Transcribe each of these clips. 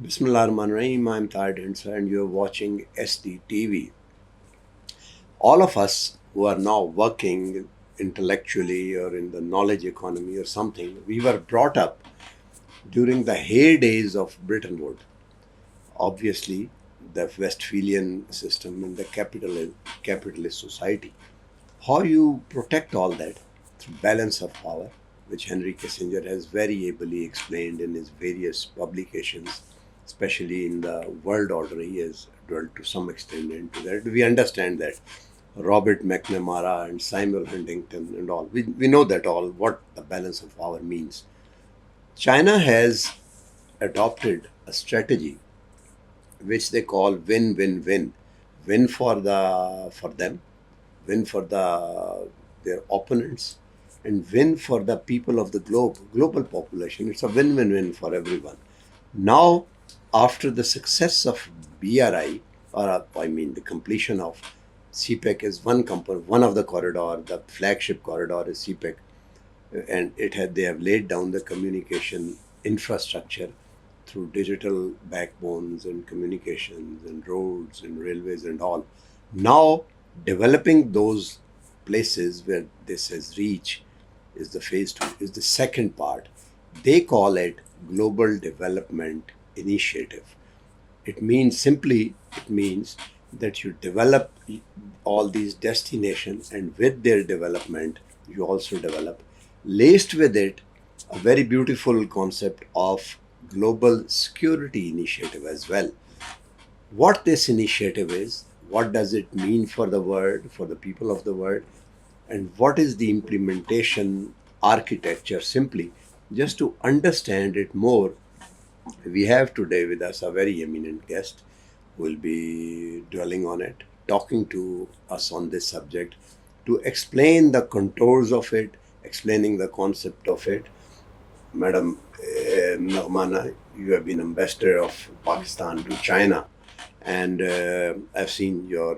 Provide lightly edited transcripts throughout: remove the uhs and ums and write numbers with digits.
Bismillahirrahmanirrahim. I'm Tahir Dhinsa and you're watching SDTV. All of us who are now working intellectually or in the knowledge economy or something, we were brought up during the heydays of Bretton Woods. Obviously, the Westphalian system and the capitalist society. How you protect all that through balance of power, which Henry Kissinger has very ably explained in his various publications, especially in the world order. He has dwelt to some extent into that. We understand that. Robert McNamara and Samuel Huntington and all. We know that all, what the balance of power means. China has adopted a strategy which they call win-win-win. Win for them, win for their opponents, and win for the people of the global population. It's a win-win-win for everyone. Now, after the success of BRI, I mean the completion of CPEC is one of the corridor, the flagship corridor is CPEC, and they have laid down the communication infrastructure through digital backbones and communications and roads and railways and all. Now, developing those places where this has reached is the phase two, is the second part. They call it Global Development Initiative. It means that you develop all these destinations, and with their development, you also develop, laced with it, a very beautiful concept of global security initiative as well. What this initiative is, what does it mean for the world, for the people of the world, and what is the implementation architecture, simply just to understand it more. We have today with us a very eminent guest who will be dwelling on it, talking to us on this subject, to explain the contours of it, explaining the concept of it. Madam Nagmana, you have been ambassador of Pakistan to China, and I've seen your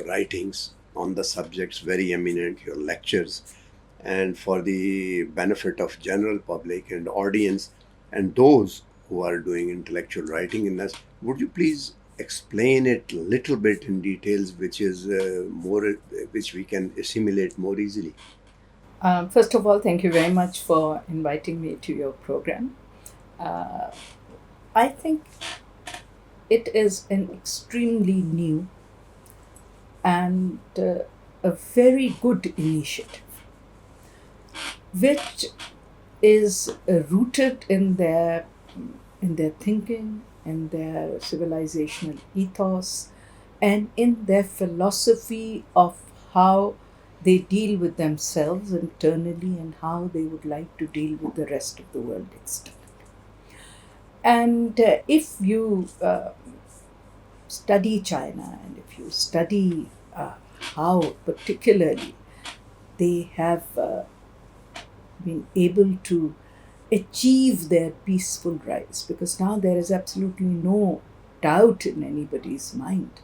writings on the subjects, very eminent, your lectures. And for the benefit of general public and audience and those who are doing intellectual writing in us, would you please explain it a little bit in details, which is which we can assimilate more easily? First of all, thank you very much for inviting me to your program. Uh, I think it is an extremely new and a very good initiative, which is rooted in their thinking, in their civilizational ethos, and in their philosophy of how they deal with themselves internally and how they would like to deal with the rest of the world externally. And if you study China and if you study how particularly they have been able to achieve their peaceful rise, because now there is absolutely no doubt in anybody's mind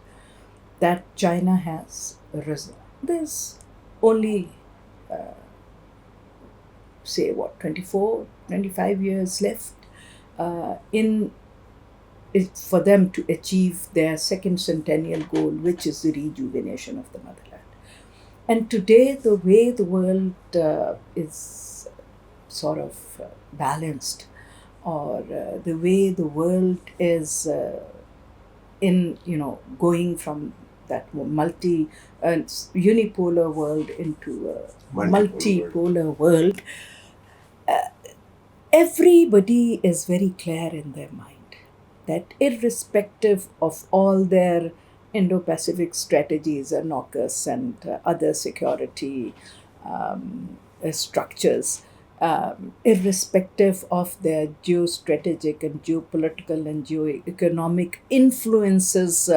that China has risen. There's only, say, what, 24, 25 years left in it for them to achieve their second centennial goal, which is the rejuvenation of the motherland. And today, the way the world is sort of balanced, or the way the world is in, going from that unipolar world into a multipolar world, everybody is very clear in their mind that irrespective of all their Indo-Pacific strategies and AUKUS and other security structures, irrespective of their geostrategic and geopolitical and geoeconomic influences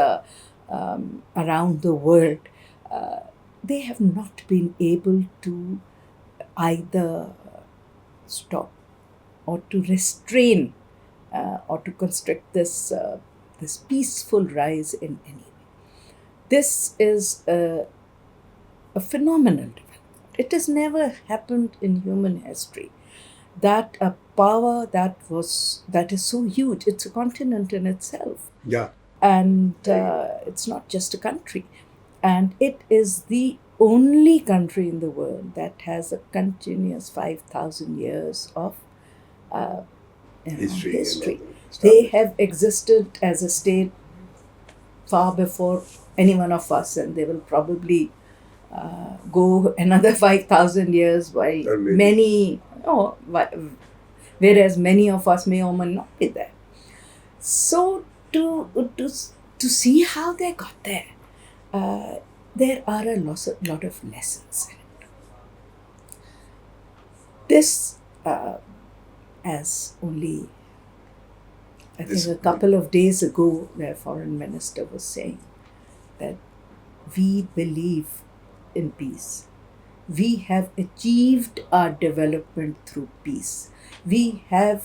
around the world, uh, they have not been able to either stop or to restrain or to construct this peaceful rise in any way. This is a phenomenal development. It has never happened in human history that a power that is so huge, it's a continent in itself, Yeah. and it's not just a country, and it is the only country in the world that has a continuous 5,000 years of uh, History. history. And all They that. have existed as a state far before any one of us, and they will probably go another 5,000 years while Or maybe. many, oh, whereas many of us may or may not be there. So to see how they got there, there are a lot of lessons in it. This, as only I This- think a couple of days ago, their foreign minister was saying that we believe in peace. We have achieved our development through peace. We have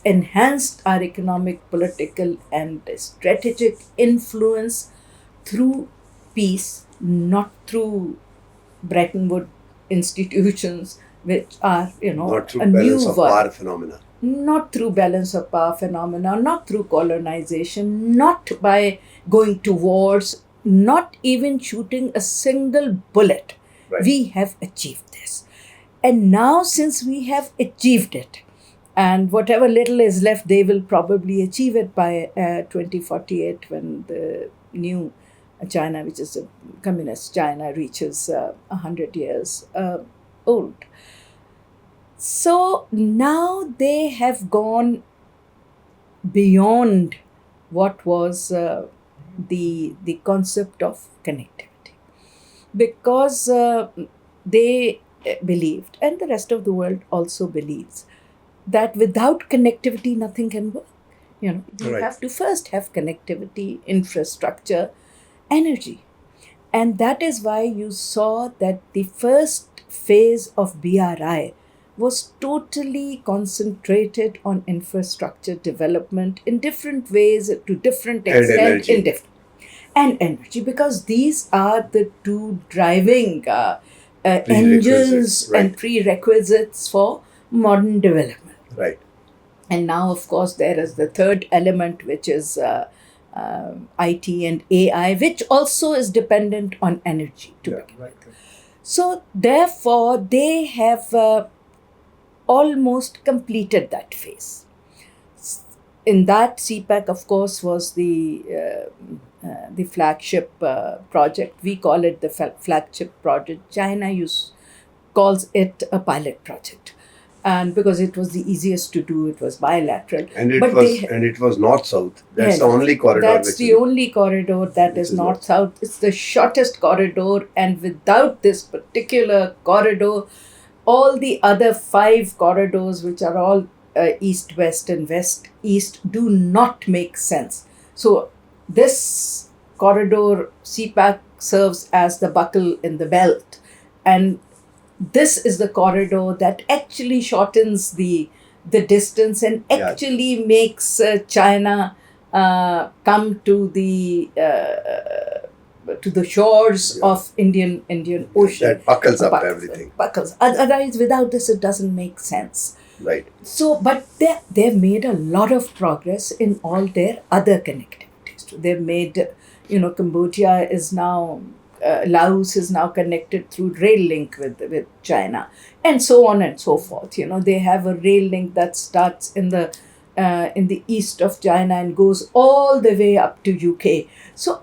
enhanced our economic, political, and strategic influence through peace, not through Bretton Woods institutions, which are, Not through a new balance of world. power phenomena. Not through balance of power phenomena, not through colonization, not by going to wars, not even shooting a single bullet. Right. We have achieved this. And now, since we have achieved it, and whatever little is left, they will probably achieve it by 2048 when the new China, which is a communist China, reaches 100 years old. So now they have gone beyond what was the concept of connectivity, because they believed, and the rest of the world also believes, that without connectivity nothing can work. You Right. have to first have connectivity, infrastructure, energy. And that is why you saw that the first phase of BRI was totally concentrated on infrastructure development in different ways, to different And extent, energy. in different and energy, because these are the two driving engines Right. and prerequisites for modern development. Right. And now, of course, there is the third element, which is IT and AI, which also is dependent on energy to Yeah. begin with. So, therefore, they have almost completed that phase. In that, CPEC, of course, was the flagship project. We call it the flagship project. China calls it a pilot project. And because it was the easiest to do, it was bilateral. And it But was north-south. That's Yeah, the only corridor. That's which the is- only corridor that Which is is north-south. It's the shortest corridor, and without this particular corridor, all the other 5 corridors, which are all east-west and west-east, do not make sense. So this corridor, CPAC, serves as the buckle in the belt, and this is the corridor that actually shortens the distance and Yeah. actually makes China come to the shores Yeah. of Indian Ocean. That buckles up Buckles, everything. Buckles. Otherwise, without this, it doesn't make sense. Right. So, but they've made a lot of progress in all their other connectivities. They've made, Cambodia is now, Laos is now connected through rail link with China, and so on and so forth. They have a rail link that starts in the east of China and goes all the way up to UK. So,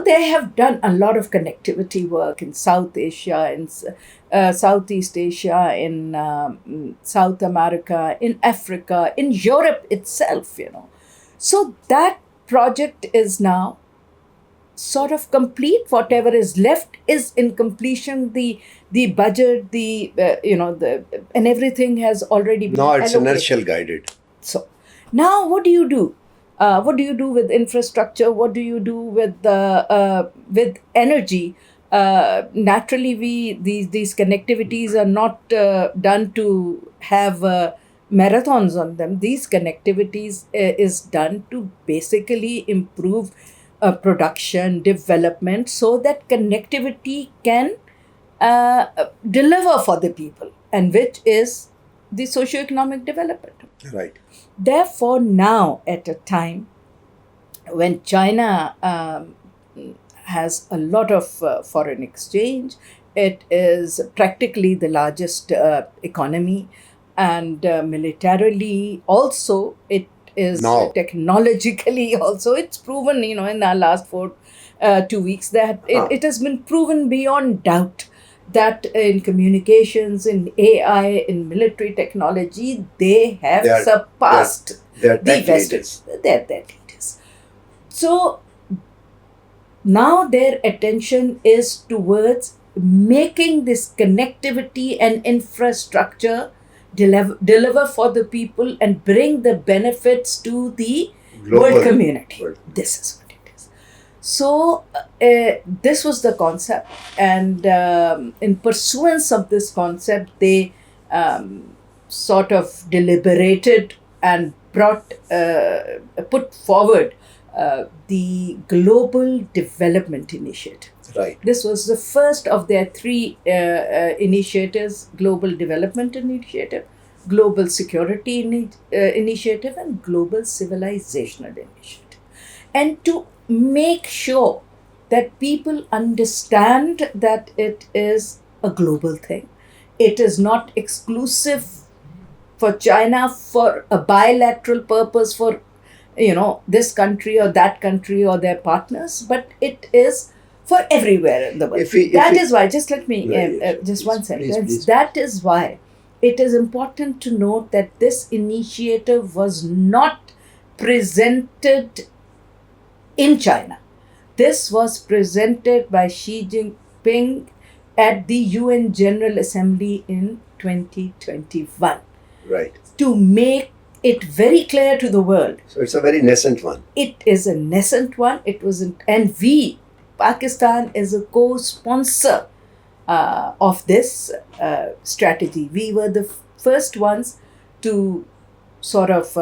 they have done a lot of connectivity work in South Asia, in Southeast Asia, in South America, in Africa, in Europe itself, So that project is now sort of complete. Whatever is left is in completion. The budget, and everything has already been Now it's allocated. inertial guided. So now what do you do? What do you do with infrastructure? What do you do with energy? Naturally, these connectivities are not done to have marathons on them. These connectivities is done to basically improve production, development, so that connectivity can deliver for the people, and which is the socio-economic development. Right. Therefore, now at a time when China has a lot of foreign exchange, it is practically the largest economy, and militarily also it is Now. technologically also it's proven, in our last 2 weeks that it has been proven beyond doubt that in communications, in AI, in military technology, they have They are- surpassed They are the tech Western. leaders. They're leaders. So now their attention is towards making this connectivity and infrastructure deliver for the people and bring the benefits to the world community. World. This is what it is. So this was the concept, and in pursuance of this concept, they sort of deliberated and put forward the Global Development Initiative. Right. This was the first of their three initiatives: Global Development Initiative, Global Security Initiative, and Global Civilizational Initiative. And to make sure that people understand that it is a global thing, it is not exclusive for China for a bilateral purpose for this country or that country or their partners, but it is for everywhere in the world. That is why, just let me, just one sentence. Please. That is why it is important to note that this initiative was not presented in China. This was presented by Xi Jinping at the UN General Assembly in 2021. Right. To make it very clear to the world. So it's a very nascent one. It is a nascent one. And we, Pakistan, is a co-sponsor of this strategy. We were the first ones to sort of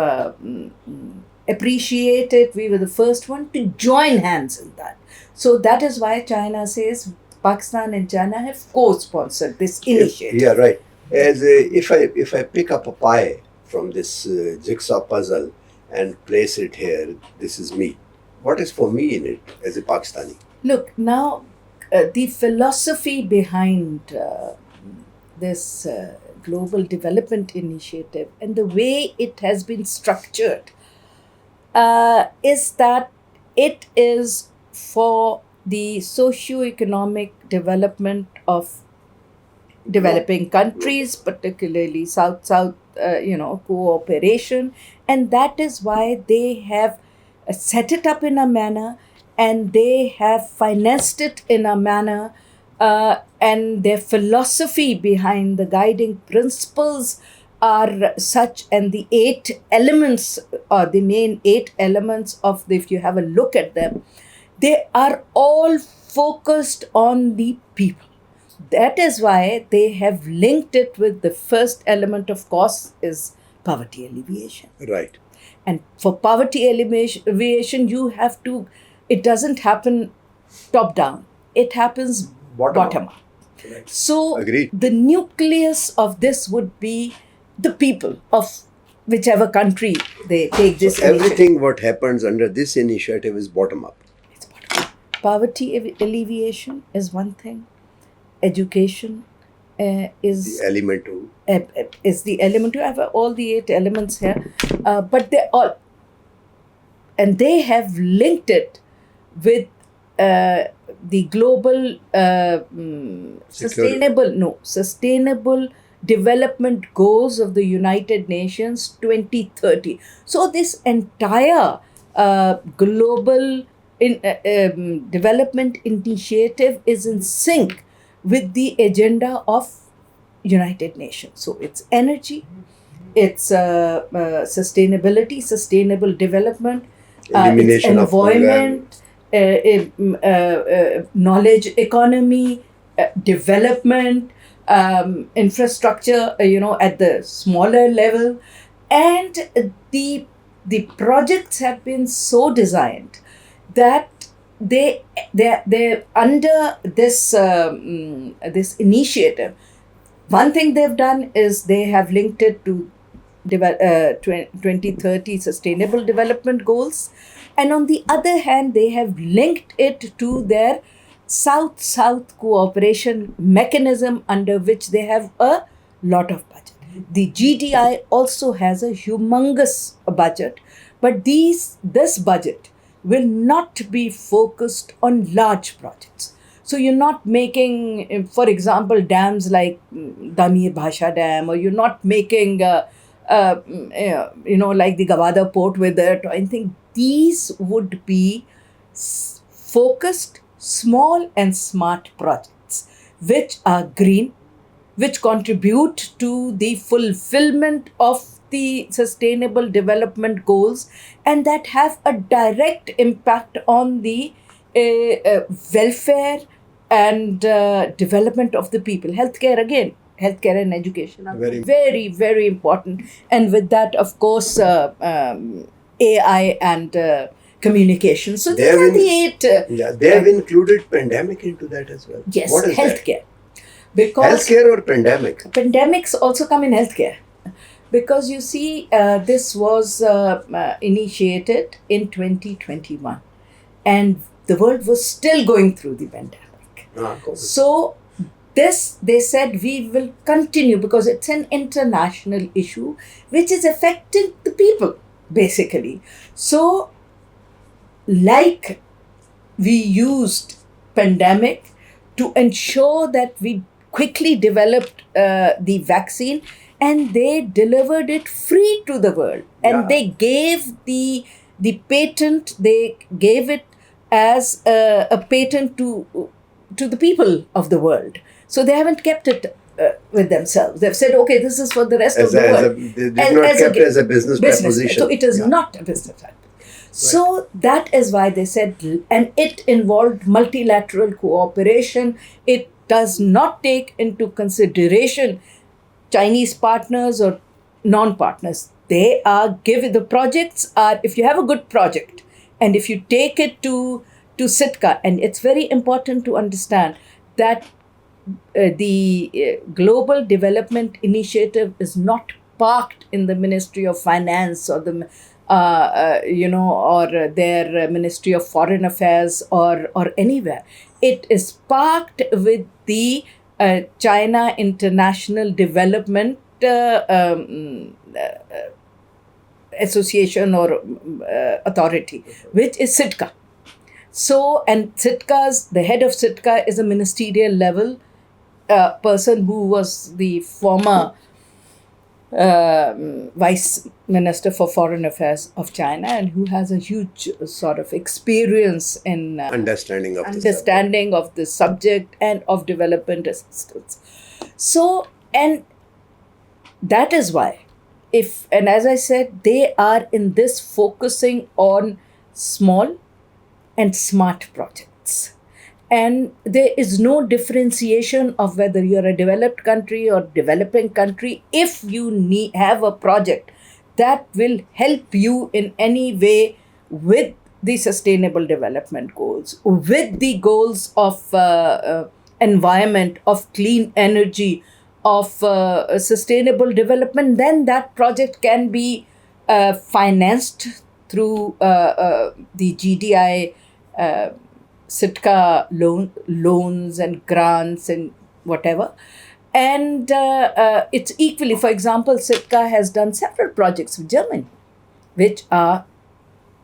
appreciate it. We were the first one to join hands in that. So that is why China says Pakistan and China have co-sponsored this initiative. Yeah, right. As if I pick up a pie from this jigsaw puzzle and place it here, this is me. What is for me in it as a Pakistani? Look, now the philosophy behind this Global Development Initiative and the way it has been structured is that it is for the socio-economic development of developing countries, particularly South-South, cooperation. And that is why they have set it up in a manner and they have financed it in a manner and their philosophy behind the guiding principles are such, and the 8 elements, or the main 8 elements of if you have a look at them, they are all focused on the people. That is why they have linked it with the first element, of course, is poverty alleviation. Right. And for poverty alleviation, you have to, it doesn't happen top down. It happens bottom up. Right. So Agreed. The nucleus of this would be the people of whichever country they take this initiative. Everything what happens under this initiative is bottom up. It's bottom up. Poverty alleviation is one thing. Education is The element to is the element. You have all the 8 elements here, but they all, and they have linked it with the global sustainable development goals of the United Nations 2030. So this entire global development initiative is in sync with the agenda of United Nations. So it's energy, it's sustainability, sustainable development, it's environment, knowledge economy, development, infrastructure, at the smaller level. And the projects have been so designed that they under this this initiative, one thing they've done is they have linked it to 2030 Sustainable Development Goals, and on the other hand, they have linked it to their South-South cooperation mechanism, under which they have a lot of budget. The GDI also has a humongous budget, but this budget will not be focused on large projects. So you're not making, for example, dams like Damir Bhasha Dam, or you're not making, like the Gawada port with it or anything. These would be focused, small and smart projects, which are green, which contribute to the fulfillment of the sustainable development goals, and that have a direct impact on the welfare and development of the people. Healthcare, again, healthcare and education are Very- very, very important. And with that, of course, AI and communication. So They these have are been- the eight. Yeah, they have included pandemic into that as well. Yes, What is healthcare. that? Because Healthcare or pandemic? pandemics also come in healthcare, because you see, this was initiated in 2021, and the world was still going through the pandemic. COVID. So this, they said, we will continue, because it's an international issue which is affecting the people basically. So like we used pandemic to ensure that we quickly developed the vaccine, and they delivered it free to the world, and Yeah. they gave the patent, they gave it as a patent to the people of the world. So they haven't kept it with themselves. They've said, okay, this is for the rest of the world. They did not kept it as a business proposition. So it is Yeah. not a business practice. So that is why they said, and it involved multilateral cooperation. It does not take into consideration Chinese partners or non-partners. They are given, the projects are, if you have a good project and if you take it to Sitka, and it's very important to understand that the Global Development Initiative is not parked in the Ministry of Finance or the or their Ministry of Foreign Affairs or anywhere. It is parked with the China International Development Association or authority, which is Sitka. So, and the head of Sitka is a ministerial level person who was the former Vice Minister for Foreign Affairs of China, and who has a huge sort of experience in Understanding of understanding of the subject and of development assistance. So, and that is why, and as I said, they are in this focusing on small and smart projects. And there is no differentiation of whether you're a developed country or developing country. If you have a project that will help you in any way with the Sustainable Development Goals, with the goals of environment, of clean energy, of sustainable development, then that project can be financed through the GDI Sitka loans and grants and whatever. And it's equally, for example, Sitka has done several projects with Germany, which are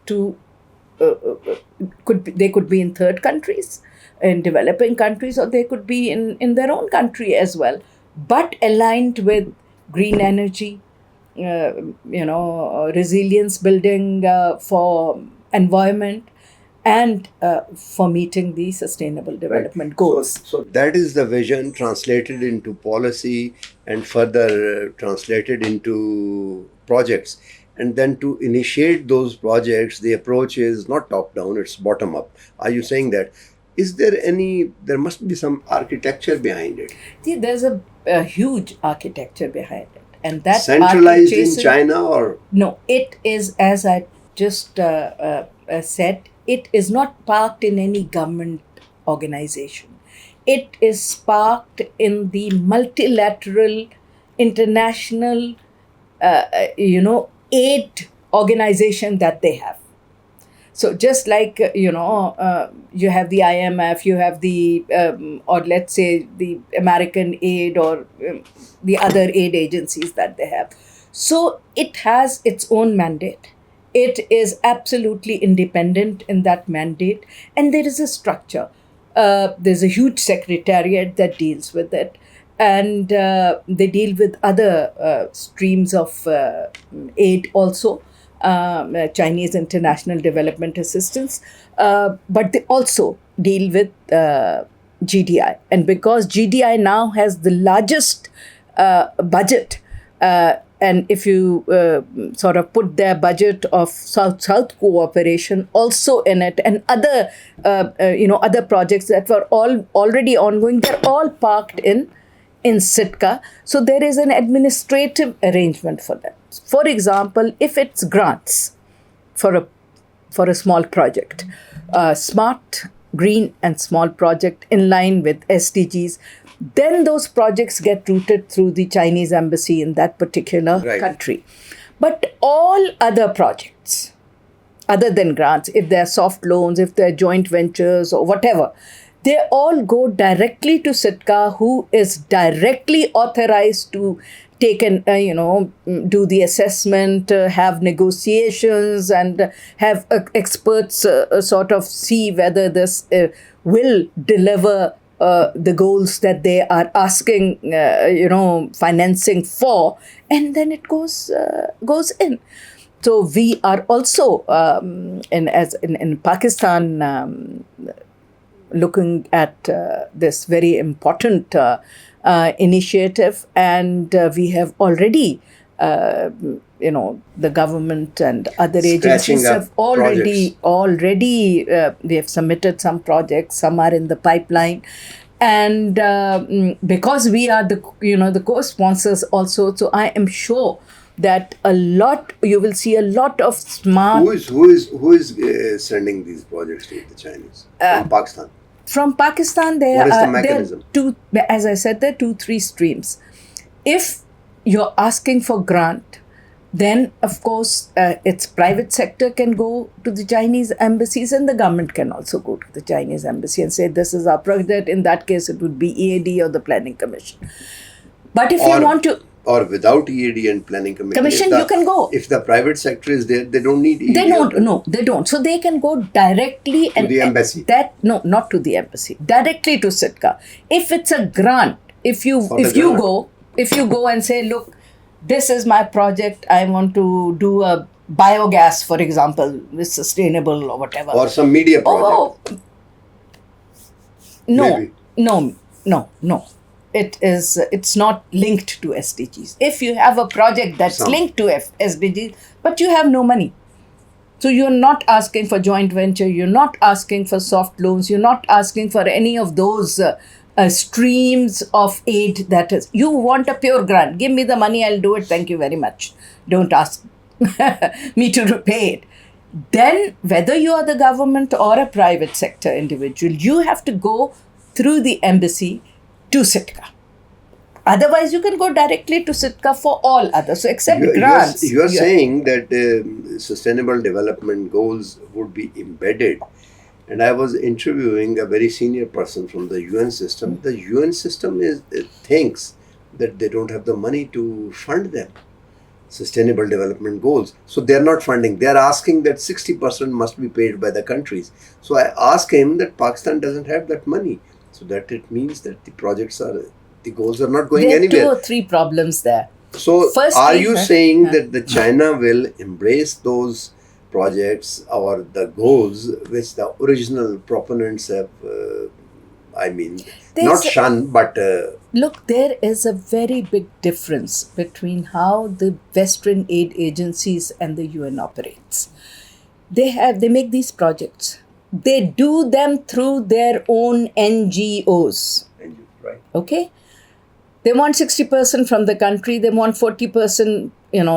they could be in third countries, in developing countries, or they could be in their own country as well, but aligned with green energy, resilience building for environment, and for meeting the Sustainable Development Goals. So that is the vision translated into policy and further translated into projects. And then to initiate those projects, the approach is not top down, it's bottom up. Are you saying that? Is there there must be some architecture behind it? See, there's a huge architecture behind it. And that centralized in China, or? No, it is, as I just said, it is not parked in any government organization. It is parked in the multilateral, international, aid organization that they have. So just like you have the IMF, you have the or let's say the American aid or the other aid agencies that they have. So it has its own mandate. It is absolutely independent in that mandate, and there is a structure. There's a huge secretariat that deals with it, and they deal with other streams of aid also. Chinese International Development Assistance, but they also deal with GDI. And because GDI now has the largest budget, and if you sort of put their budget of South-South cooperation also in it, and other other projects that were all already ongoing, they're all parked in Sitka. So there is an administrative arrangement for that. For example, if it's grants for a small project, smart, green and small project in line with SDGs, then those projects get routed through the Chinese embassy in that particular country. But all other projects, other than grants, if they're soft loans, if they're joint ventures or whatever, they all go directly to Sitka, who is directly authorized to take do the assessment, have negotiations, and have experts sort of see whether this will deliver the goals that they are asking, financing for, and then it goes in. So we are also in Pakistan looking at this very important initiative, and we have already, the government and other agencies have already we have submitted some projects. Some are in the pipeline, and because we are the co-sponsors also, so I am sure that you will see a lot of smart. Who is sending these projects to the Chinese from Pakistan? From Pakistan, what is the mechanism? As I said, there are 2-3 streams. If you're asking for grant, then of course its private sector can go to the Chinese embassies, and the government can also go to the Chinese embassy and say, this is our project. In that case, it would be EAD or the Planning Commission. But if you want to... Or without EAD and Planning Commission, you can go. If the private sector is there, they don't need EAD. They don't. So they can go directly to the embassy. Not to the embassy. Directly to Sitka. If it's a grant, if you go and say, look, this is my project. I want to do a biogas, for example, with sustainable or whatever. Or some media project. No. It's not linked to SDGs. If you have a project that's linked to SDGs, but you have no money. So you're not asking for joint venture, you're not asking for soft loans, you're not asking for any of those streams of aid that is. You want a pure grant. Give me the money, I'll do it. Thank you very much. Don't ask me to repay it. Then whether you are the government or a private sector individual, you have to go through the embassy to Sitka. Otherwise, you can go directly to Sitka for all others. So except grants. You are saying that sustainable development goals would be embedded. And I was interviewing a very senior person from the UN system. The UN system thinks that they don't have the money to fund them. Sustainable development goals. So they're not funding. They're asking that 60% must be paid by the countries. So I asked him that Pakistan doesn't have that money. So that it means that the goals are not going anywhere. There are 2 or 3 problems there. So are you saying that the China will embrace those projects or the goals which the original proponents have, not shunned, but... Look, there is a very big difference between how the Western aid agencies and the UN operates. They make these projects. They do them through their own NGOs. Right. Okay? They want 60% from the country. They want 40%,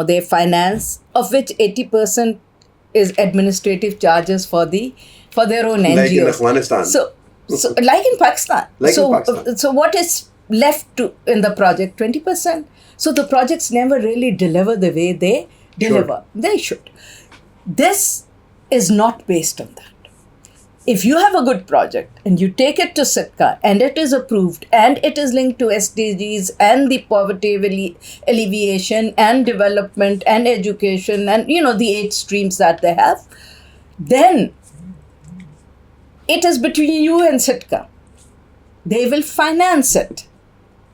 they finance, of which 80% is administrative charges for their own Like in NGOs. Afghanistan. So like in Pakistan. Like in Pakistan. So what is left in the project? 20%. So the projects never really deliver the way they deliver. They should. This is not based on that. If you have a good project and you take it to Sitka and it is approved and it is linked to SDGs and the poverty alleviation and development and education and the 8 streams that they have, then it is between you and Sitka. They will finance it.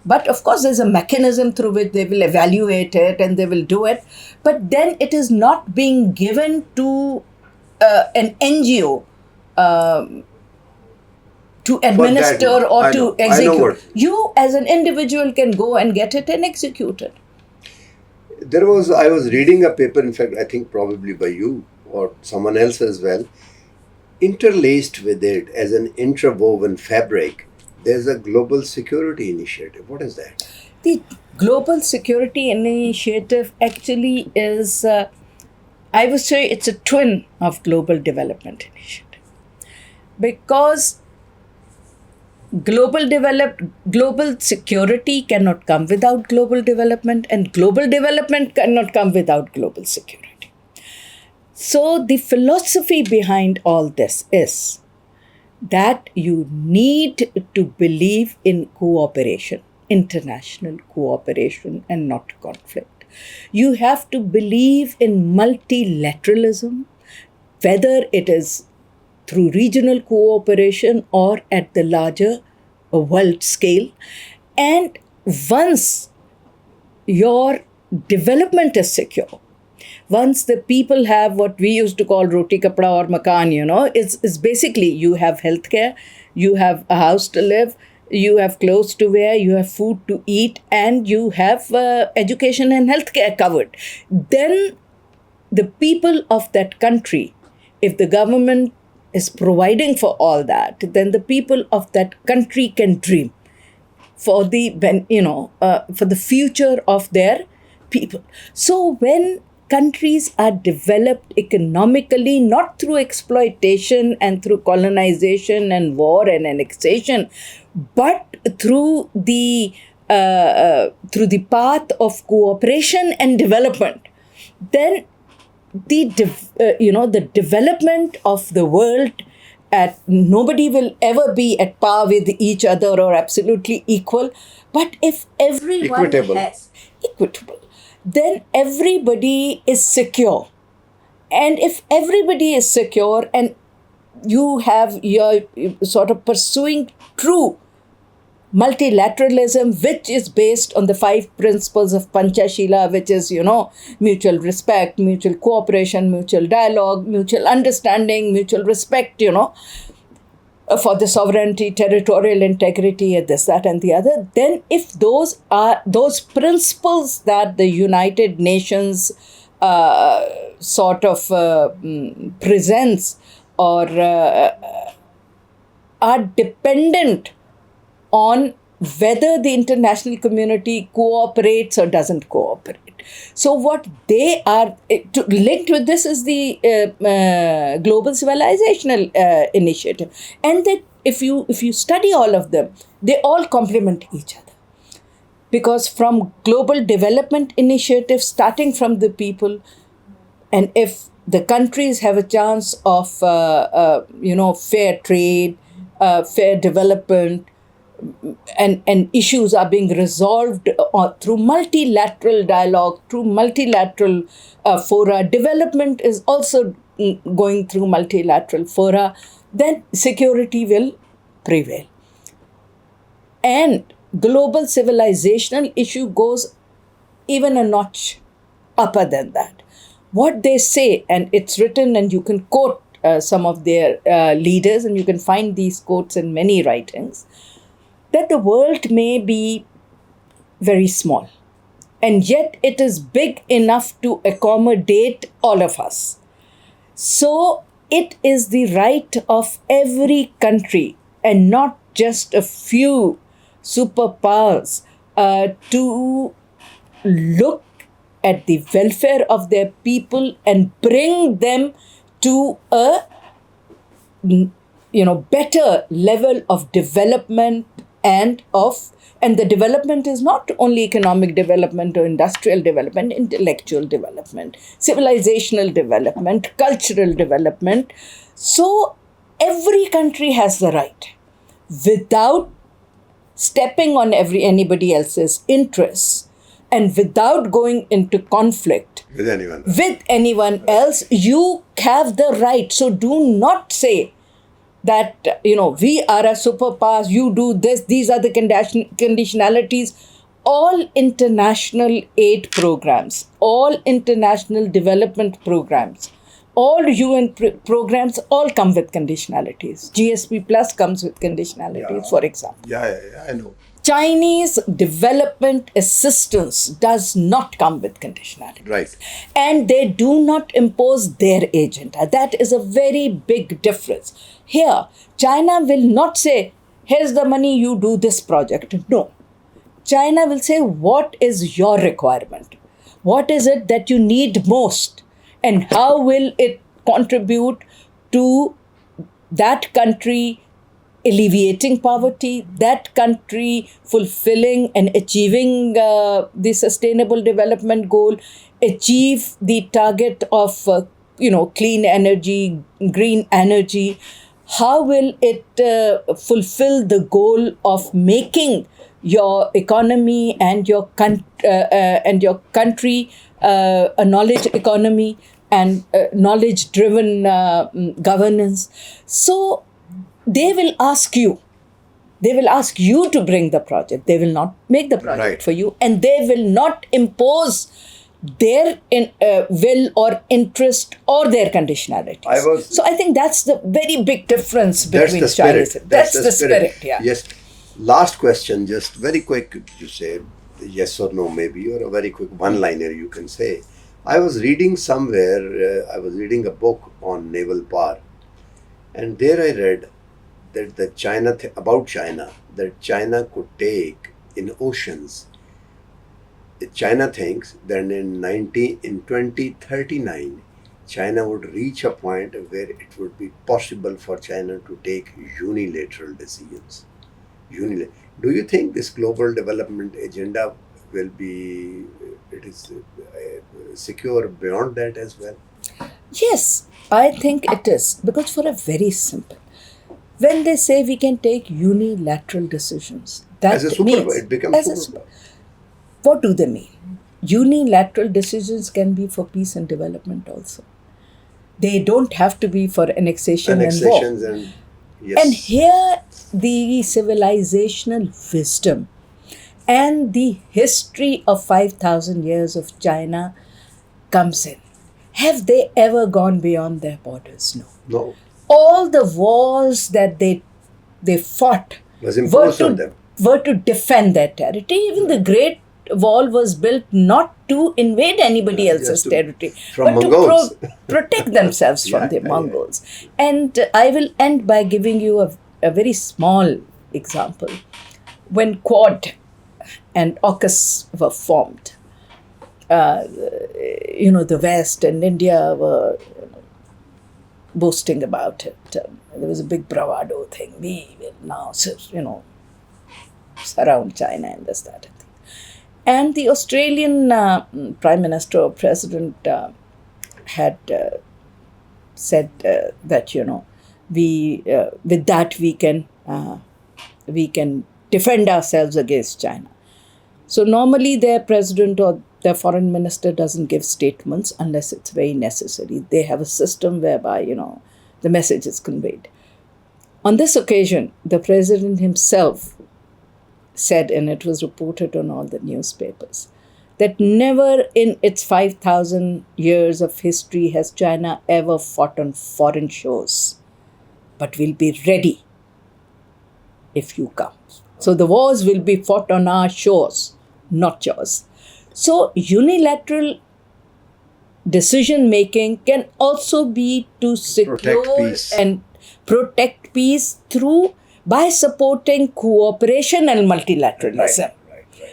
But of course, there's a mechanism through which they will evaluate it and they will do it. But then it is not being given to an NGO to administer or to execute. You as an individual can go and get it and execute it. I was reading a paper, in fact, I think probably by you or someone else as well, interlaced with it as an interwoven fabric. There's a global security initiative. What is that? The global security initiative actually is, I would say it's a twin of global development initiative. Because global security cannot come without global development, and global development cannot come without global security. So the philosophy behind all this is that you need to believe in cooperation, international cooperation, and not conflict. You have to believe in multilateralism, whether it is through regional cooperation or at the larger world scale. And once your development is secure, once the people have what we used to call roti kapda or makan, it's basically you have healthcare, you have a house to live, you have clothes to wear, you have food to eat, and you have education and healthcare covered. Then the people of that country, if the government is providing for all that, then the people of that country can dream for the future of their people. So when countries are developed economically, not through exploitation and through colonization and war and annexation, but through the path of cooperation and development, then the development of the world, nobody will ever be at par with each other or absolutely equal. But if everyone equitable, then everybody is secure. And if everybody is secure and you're sort of pursuing true multilateralism, which is based on the 5 principles of Panchashila, which is, mutual respect, mutual cooperation, mutual dialogue, mutual understanding, mutual respect, for the sovereignty, territorial integrity, and this, that, and the other. Then if those are those principles that the United Nations presents or are dependent on whether the international community cooperates or doesn't cooperate. So what they are linked with this is the global civilizational initiative, and that if you study all of them, they all complement each other, because from global development initiatives starting from the people, and if the countries have a chance of fair trade, fair development, and issues are being resolved through multilateral dialogue, through multilateral fora. Development is also going through multilateral fora. Then security will prevail. And global civilizational issue goes even a notch upper than that. What they say, and it's written, and you can quote some of their leaders, and you can find these quotes in many writings, that the world may be very small, and yet it is big enough to accommodate all of us. So it is the right of every country, and not just a few superpowers, to look at the welfare of their people and bring them to a better level of development and the development is not only economic development or industrial development, intellectual development, civilizational development, cultural development. So every country has the right, without stepping on anybody else's interests and without going into conflict with anyone. With anyone else, you have the right. So do not say that, we are a superpower, you do this, these are the conditionalities. All international aid programs, all international development programs, all UN programs, all come with conditionalities. GSP Plus comes with conditionalities, for example. Yeah, I know. Chinese development assistance does not come with conditionality. Right. And they do not impose their agenda. That is a very big difference. Here, China will not say, here's the money, you do this project. No. China will say, what is your requirement? What is it that you need most? And how will it contribute to that country alleviating poverty, that country fulfilling and achieving the sustainable development goal, achieve the target of clean energy, green energy? How will it fulfill the goal of making your economy and your country a knowledge economy and knowledge-driven governance? So they will ask you to bring the project. They will not make the project for you, and they will not impose their will or interest or their conditionalities. So I think that's the very big difference between China. That's the spirit. Yeah. Yes. Last question, just very quick. You say yes or no, maybe, or a very quick one-liner you can say. I was reading somewhere. I was reading a book on naval power, and there I read that that China could take in oceans. China thinks that in 2039, China would reach a point where it would be possible for China to take unilateral decisions. Do you think this global development agenda will be secure beyond that as well? Yes, I think it is, because for a very simple. When they say we can take unilateral decisions, that as a super, means it becomes super. What do they mean? Unilateral decisions can be for peace and development also. They don't have to be for annexation and war. Yes. And here the civilizational wisdom and the history of 5,000 years of China comes in. Have they ever gone beyond their borders? No. All the wars that they fought was imposed on them. Were to defend their territory. Even the Great Wall was built not to invade anybody else's territory, but Mongols. to protect themselves from the Mongols. And I will end by giving you a very small example. When Quad and AUKUS were formed, the West and India were boasting about it. There was a big bravado thing. We will now, surround China and this, that, and thing. And the Australian Prime Minister or President had said that, with that we can defend ourselves against China. So normally their president or their foreign minister doesn't give statements unless it's very necessary. They have a system whereby, the message is conveyed. On this occasion, the president himself said, and it was reported on all the newspapers, that never in its 5,000 years of history has China ever fought on foreign shores. But we'll be ready if you come. So the wars will be fought on our shores, not yours. So unilateral decision making can also be to secure and protect peace by supporting cooperation and multilateralism,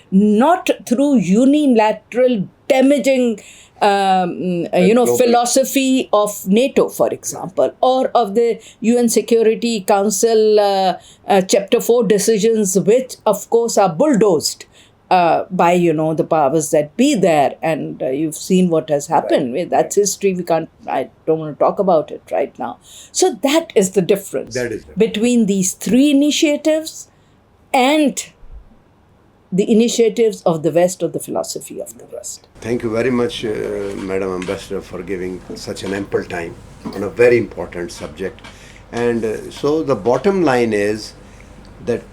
not through unilateral damaging global- philosophy of NATO, for example, or of the UN Security Council Chapter 4 decisions, which of course are bulldozed by the powers that be there, and you've seen what has happened. That's history. I don't want to talk about it right now. So that is the difference That is it. between these three initiatives and the initiatives of the West, or the philosophy of the West. Thank you very much, Madam Ambassador, for giving such an ample time on a very important subject. And so the bottom line is that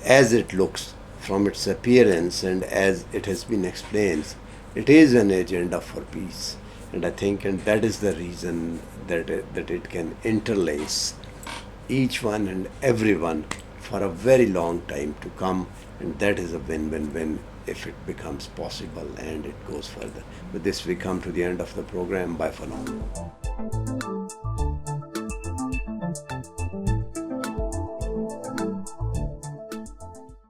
as it looks from its appearance and as it has been explained, it is an agenda for peace. And I think, and that is the reason that it can interlace each one and everyone for a very long time to come, and that is a win-win-win if it becomes possible and it goes further. With this, we come to the end of the program. Bye for now.